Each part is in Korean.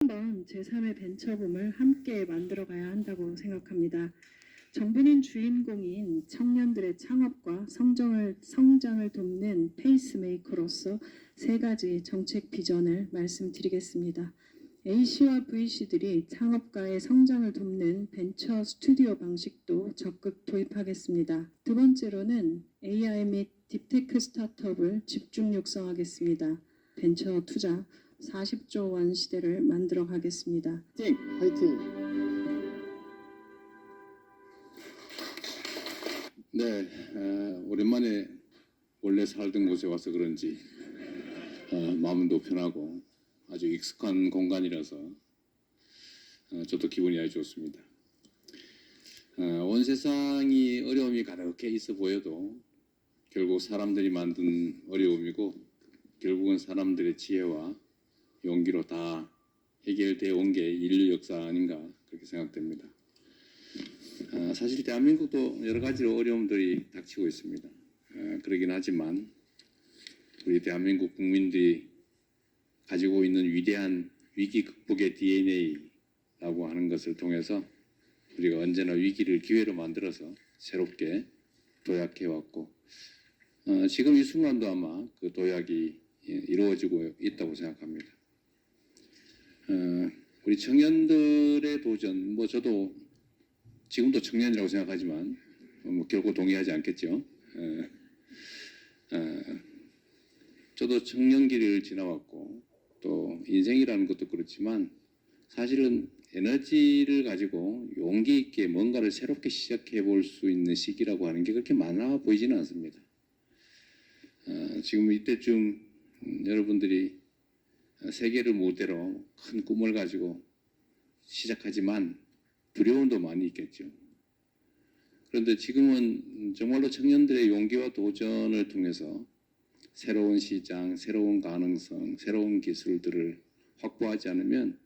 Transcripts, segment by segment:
번 제3의 벤처붐을 함께 만들어가야 한다고 생각합니다. 정부는 주인공인 청년들의 창업과 성장을 돕는 페이스메이커로서 세 가지 정책 비전을 말씀드리겠습니다. A씨와 V씨들이 창업가의 성장을 돕는 벤처 스튜디오 방식도 적극 도입하겠습니다. 두 번째로는 AI 및 딥테크 스타트업을 집중 육성하겠습니다. 벤처 투자 40조 원 시대를 만들어 가겠습니다. 화이팅! 네, 오랜만에 원래 살던 곳에 와서 그런지 마음도 편하고 아주 익숙한 공간이라서 저도 기분이 아주 좋습니다. 온 세상이 어려움이 가득해 있어 보여도 결국 사람들이 만든 어려움이고 결국은 사람들의 지혜와 용기로 다 해결되어 온 게 인류 역사 아닌가 그렇게 생각됩니다. 사실 대한민국도 여러 가지로 어려움들이 닥치고 있습니다. 그러긴 하지만 우리 대한민국 국민들이 가지고 있는 위대한 위기 극복의 DNA라고 하는 것을 통해서 우리가 언제나 위기를 기회로 만들어서 새롭게 도약해왔고 지금 이 순간도 아마 그 도약이 이루어지고 있다고 생각합니다. 우리 청년들의 도전, 저도 지금도 청년이라고 생각하지만 결코 동의하지 않겠죠. 저도 청년기를 지나왔고 또 인생이라는 것도 그렇지만 사실은 에너지를 가지고 용기 있게 뭔가를 새롭게 시작해 볼 수 있는 시기라고 하는 게 그렇게 많아 보이지는 않습니다. 지금 이때쯤 여러분들이 세계를 무대로 큰 꿈을 가지고 시작하지만 두려움도 많이 있겠죠. 그런데 지금은 정말로 청년들의 용기와 도전을 통해서 새로운 시장, 새로운 가능성, 새로운 기술들을 확보하지 않으면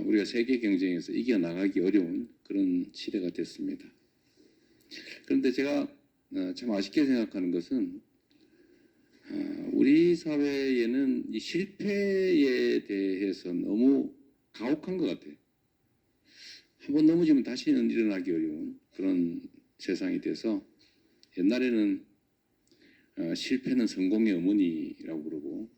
우리가 세계 경쟁에서 이겨나가기 어려운 그런 시대가 됐습니다. 그런데 제가 참 아쉽게 생각하는 것은 우리 사회에는 이 실패에 대해서 너무 가혹한 것 같아요. 한번 넘어지면 다시는 일어나기 어려운 그런 세상이 돼서 옛날에는 실패는 성공의 어머니라고 그러고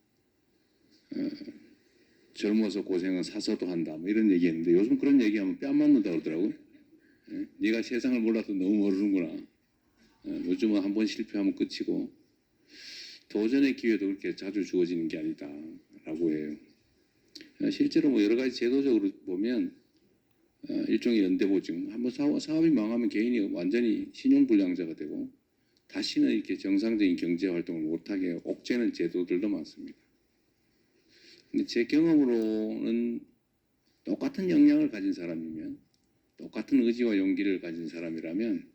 젊어서 고생은 사서도 한다 뭐 이런 얘기했는데 요즘 그런 얘기하면 뺨 맞는다 그러더라고요. 네가 세상을 몰라도 너무 모르는구나. 요즘은 한번 실패하면 끝이고 도전의 기회도 그렇게 자주 주어지는 게 아니다라고 해요. 실제로 여러 가지 제도적으로 보면 일종의 연대보증, 한번 사업이 망하면 개인이 완전히 신용불량자가 되고 다시는 이렇게 정상적인 경제 활동을 못하게 옥죄는 제도들도 많습니다. 근데 제 경험으로는 똑같은 역량을 가진 사람이면 똑같은 의지와 용기를 가진 사람이라면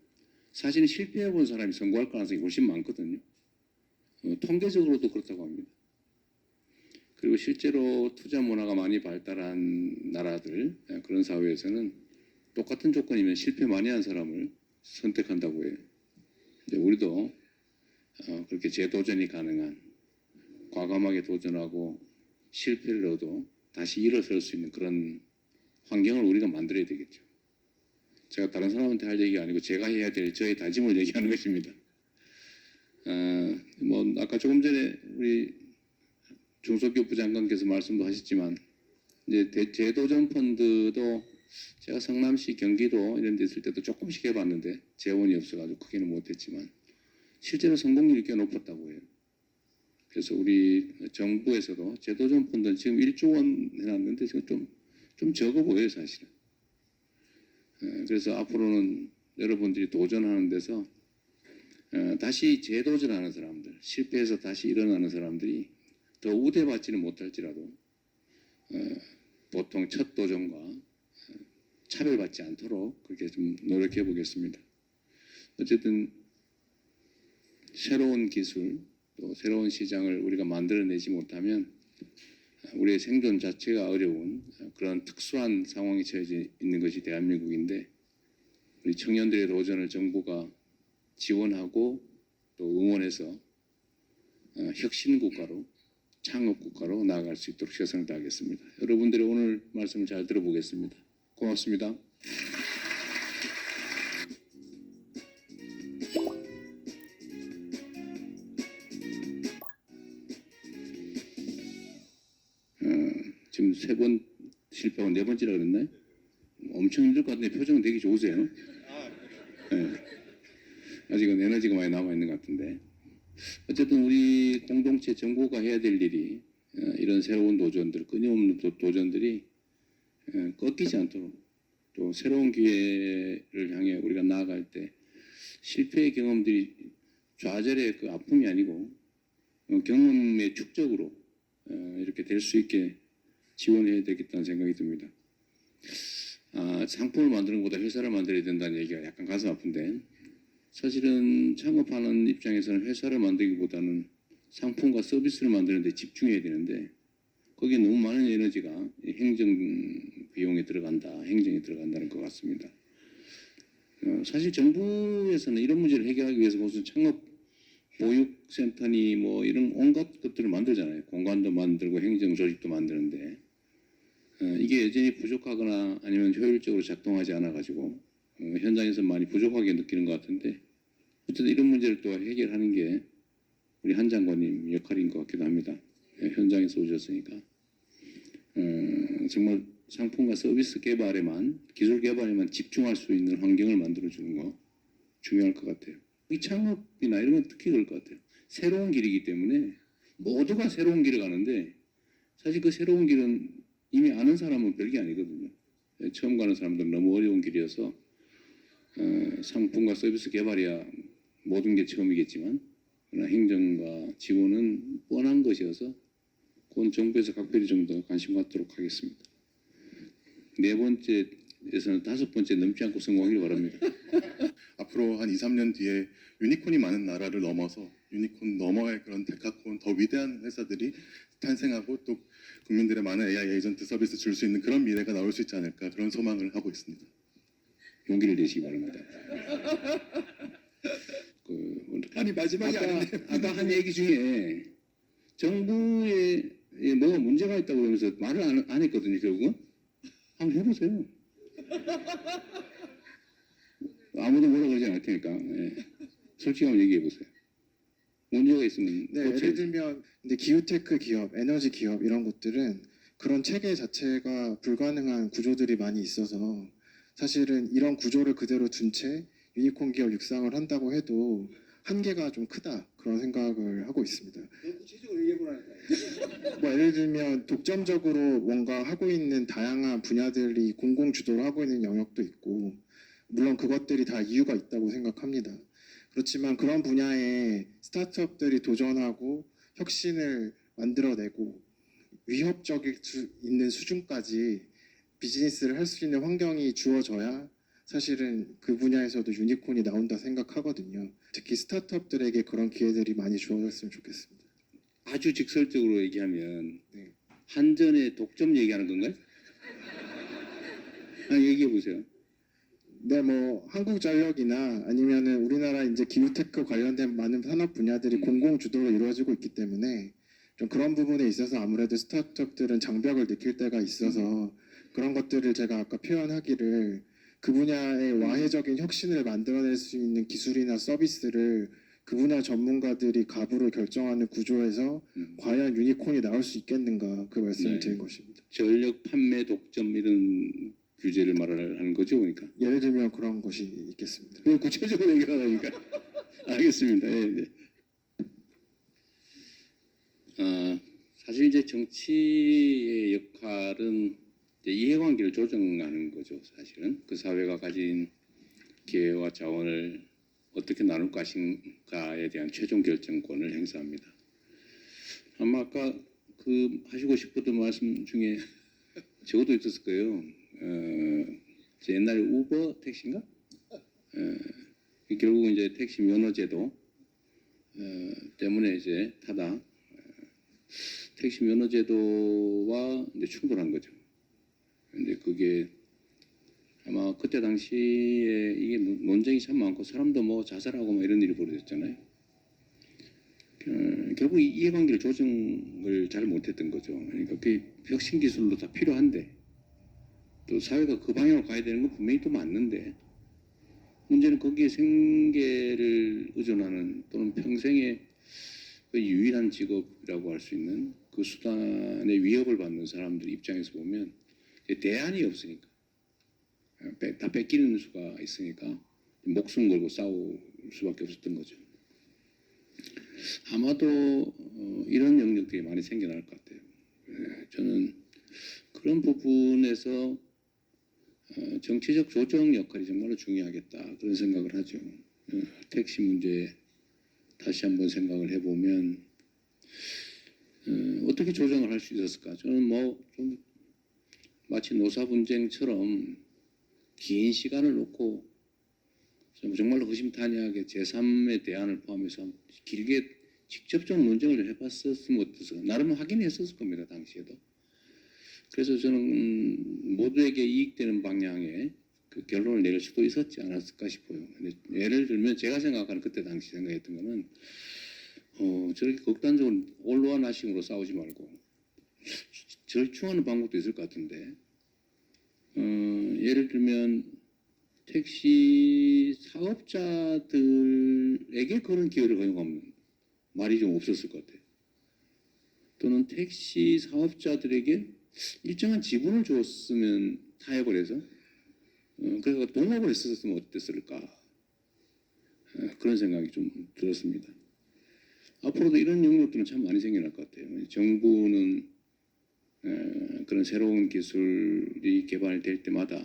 사실은 실패해 본 사람이 성공할 가능성이 훨씬 많거든요. 통계적으로도 그렇다고 합니다. 그리고 실제로 투자 문화가 많이 발달한 나라들, 그런 사회에서는 똑같은 조건이면 실패 많이 한 사람을 선택한다고 해요. 근데 우리도 그렇게 재도전이 가능한, 과감하게 도전하고 실패를 얻어 다시 일어설 수 있는 그런 환경을 우리가 만들어야 되겠죠. 제가 다른 사람한테 할 얘기가 아니고 제가 해야 될 저의 다짐을 얘기하는 것입니다. 아까 조금 전에 우리 중소기업부 장관께서 말씀도 하셨지만 이제 재도전 펀드도 제가 성남시 경기도 이런 데 있을 때도 조금씩 해봤는데 재원이 없어가지고 크게는 못했지만 실제로 성공률이 꽤 높았다고 해요. 그래서 우리 정부에서도 재도전 펀드는 지금 1조 원 해놨는데 지금 좀 적어 보여요 사실은. 그래서 앞으로는 여러분들이 도전하는 데서 다시 재도전하는 사람들, 실패해서 다시 일어나는 사람들이 더 우대받지는 못할지라도 보통 첫 도전과 차별받지 않도록 그렇게 좀 노력해 보겠습니다. 어쨌든 새로운 기술 또 새로운 시장을 우리가 만들어내지 못하면 우리의 생존 자체가 어려운 그런 특수한 상황에 처해 있는 것이 대한민국인데 우리 청년들의 도전을 정부가 지원하고 또 응원해서 혁신국가로 창업 국가로 나아갈 수 있도록 최선을 다하겠습니다. 여러분들의 오늘 말씀을 잘 들어보겠습니다. 고맙습니다. 지금 3번 실패하고 4번째라 그랬나요? 엄청 힘들 것 같은데 표정은 되게 좋으세요. 네. 아직은 에너지가 많이 남아있는 것 같은데 어쨌든 우리 공동체 정부가 해야 될 일이 이런 새로운 도전들, 끊임없는 도전들이 꺾이지 않도록 또 새로운 기회를 향해 우리가 나아갈 때 실패의 경험들이 좌절의 그 아픔이 아니고 경험의 축적으로 이렇게 될 수 있게 지원해야 되겠다는 생각이 듭니다. 상품을 만드는 것보다 회사를 만들어야 된다는 얘기가 약간 가슴 아픈데 사실은 창업하는 입장에서는 회사를 만들기보다는 상품과 서비스를 만드는 데 집중해야 되는데 거기에 너무 많은 에너지가 행정 비용에 들어간다, 행정에 들어간다는 것 같습니다. 사실 정부에서는 이런 문제를 해결하기 위해서 무슨 창업 보육센터니 뭐 이런 온갖 것들을 만들잖아요. 공간도 만들고 행정 조직도 만드는데 이게 여전히 부족하거나 아니면 효율적으로 작동하지 않아가지고 현장에서 많이 부족하게 느끼는 것 같은데 어쨌든 이런 문제를 또 해결하는 게 우리 한 장관님 역할인 것 같기도 합니다. 현장에서 오셨으니까 정말 상품과 서비스 개발에만 기술 개발에만 집중할 수 있는 환경을 만들어주는 거 중요할 것 같아요. 이 창업이나 이런 건 특히 그럴 것 같아요. 새로운 길이기 때문에 모두가 새로운 길을 가는데 사실 그 새로운 길은 이미 아는 사람은 별게 아니거든요. 처음 가는 사람들은 너무 어려운 길이어서 상품과 서비스 개발이야 모든 게 처음이겠지만 그러나 행정과 지원은 뻔한 것이어서 그건 정부에서 각별히 좀 더 관심 갖도록 하겠습니다. 4번째에서는 5번째 넘지 않고 성공하길 바랍니다. 앞으로 한 2, 3년 뒤에 유니콘이 많은 나라를 넘어서 유니콘 너머의 그런 데카콘 더 위대한 회사들이 탄생하고 또 국민들의 많은 AI 에이전트 서비스 줄 수 있는 그런 미래가 나올 수 있지 않을까 그런 소망을 하고 있습니다. 용기를 내시기 바랍니다. 아니 마지막이 아닌데 아까 한 얘기 중에 정부에 뭐가 문제가 있다고 그러면서 말을 안 했거든요. 결국은 한번 해보세요. 아무도 뭐라 그러지 않을 테니까 솔직히 한번 얘기해 보세요. 문제가 있으면 네, 예를 들면 근데 기후테크 기업, 에너지 기업 이런 곳들은 그런 체계 자체가 불가능한 구조들이 많이 있어서 사실은 이런 구조를 그대로 둔 채 유니콘 기업 육성을 한다고 해도 한계가 좀 크다 그런 생각을 하고 있습니다. 구체적으로 얘기해보라니까. 뭐 예를 들면 독점적으로 뭔가 하고 있는 다양한 분야들이 공공 주도로 하고 있는 영역도 있고 물론 그것들이 다 이유가 있다고 생각합니다. 그렇지만 그런 분야에 스타트업들이 도전하고 혁신을 만들어내고 위협적일 수 있는 수준까지 비즈니스를 할 수 있는 환경이 주어져야 사실은 그 분야에서도 유니콘이 나온다 생각하거든요. 특히 스타트업들에게 그런 기회들이 많이 주어졌으면 좋겠습니다. 아주 직설적으로 얘기하면 네. 한전의 독점 얘기하는 건가요? 얘기해 보세요. 네, 뭐 한국전력이나 아니면은 우리나라 이제 기후테크 관련된 많은 산업 분야들이 공공 주도로 이루어지고 있기 때문에 좀 그런 부분에 있어서 아무래도 스타트업들은 장벽을 느낄 때가 있어서 그런 것들을 제가 아까 표현하기를 그 분야의 와해적인 혁신을 만들어낼 수 있는 기술이나 서비스를 그 분야 전문가들이 가부를 결정하는 구조에서 과연 유니콘이 나올 수 있겠는가 그 말씀을 네. 드린 것입니다. 전력 판매 독점 이런 규제를 말하는 거죠, 그러니까. 예를 들면 그런 것이 있겠습니다. 왜 구체적으로 얘기하니까 알겠습니다. 예. 사실 이제 정치의 역할은 이제 이해관계를 조정하는 거죠. 사실은 그 사회가 가진 기회와 자원을 어떻게 나눌 것인가에 대한 최종 결정권을 행사합니다. 아마 아까 그 하시고 싶었던 말씀 중에 적어도 있었을 거예요. 옛날에 우버 택시인가? 결국은 이제 택시 면허제도 때문에 이제 타다 택시 면허제도와 이제 충돌한 거죠. 근데 그게 아마 그때 당시에 이게 논쟁이 참 많고 사람도 뭐 자살하고 뭐 이런 일이 벌어졌잖아요. 결국 이 이해관계를 조정을 잘 못했던 거죠. 그러니까 그 혁신 기술도 다 필요한데 또 사회가 그 방향으로 가야 되는 건 분명히 또 맞는데 문제는 거기에 생계를 의존하는 또는 평생의 그 유일한 직업이라고 할 수 있는 그 수단의 위협을 받는 사람들 입장에서 보면 대안이 없으니까 다 뺏기는 수가 있으니까 목숨 걸고 싸울 수밖에 없었던 거죠. 아마도 이런 영역들이 많이 생겨날 것 같아요. 저는 그런 부분에서 정치적 조정 역할이 정말로 중요하겠다 그런 생각을 하죠. 택시 문제 다시 한번 생각을 해보면 어떻게 조정을 할 수 있었을까? 저는 뭐 좀 마치 노사 분쟁처럼 긴 시간을 놓고 정말로 허심탄회하게 제3의 대안을 포함해서 길게 직접적 논쟁을 해봤었으면 어땠을까? 나름 확인했었을 겁니다 당시에도. 그래서 저는 모두에게 이익되는 방향의 그 결론을 내릴 수도 있었지 않았을까 싶어요. 근데 예를 들면 제가 생각하는 그때 당시 생각했던 거는 저렇게 극단적으로 올로와 나싱으로 싸우지 말고 절충하는 방법도 있을 것 같은데 예를 들면 택시 사업자들에게 그런 기회를 허용하면 말이 좀 없었을 것 같아요. 또는 택시 사업자들에게 일정한 지분을 줬으면 타협을 해서 그래서 동업을 했었으면 어땠을까 그런 생각이 좀 들었습니다. 앞으로도 이런 영역들은 참 많이 생겨날 것 같아요. 정부는 그런 새로운 기술이 개발될 때마다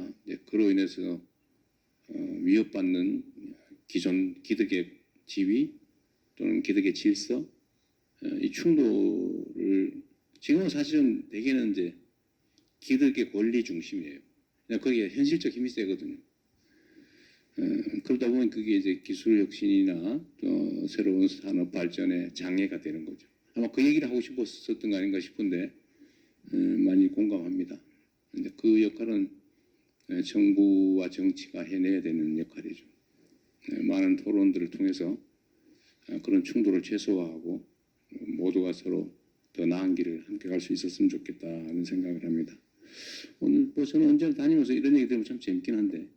그로 인해서 위협받는 기존 기득의 지위 또는 기득의 질서 이 충돌을 지금은 사실은 대개는 이제 기득의 권리 중심이에요. 그냥 거기에 현실적 힘이 세거든요. 그러다 보면 그게 이제 기술 혁신이나 또 새로운 산업 발전에 장애가 되는 거죠. 아마 그 얘기를 하고 싶었었던 거 아닌가 싶은데 많이 공감합니다. 근데 그 역할은 정부와 정치가 해내야 되는 역할이죠. 많은 토론들을 통해서 그런 충돌을 최소화하고 모두가 서로 더 나은 길을 함께 갈 수 있었으면 좋겠다는 생각을 합니다. 오늘 뭐 저는 언제나 다니면서 이런 얘기 들으면 참 재밌긴 한데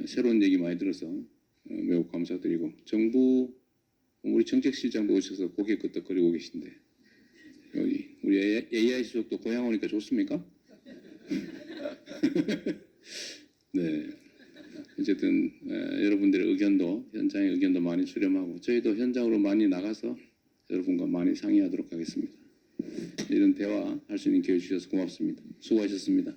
새로운 얘기 많이 들어서 매우 감사드리고 정부 우리 정책실장도 오셔서 고개 끄덕거리고 계신데 여기 우리 AI 수석도 고향 오니까 좋습니까? 네. 어쨌든 여러분들의 의견도 현장의 의견도 많이 수렴하고 저희도 현장으로 많이 나가서 여러분과 많이 상의하도록 하겠습니다. 이런 대화 할 수 있는 기회 주셔서 고맙습니다. 수고하셨습니다.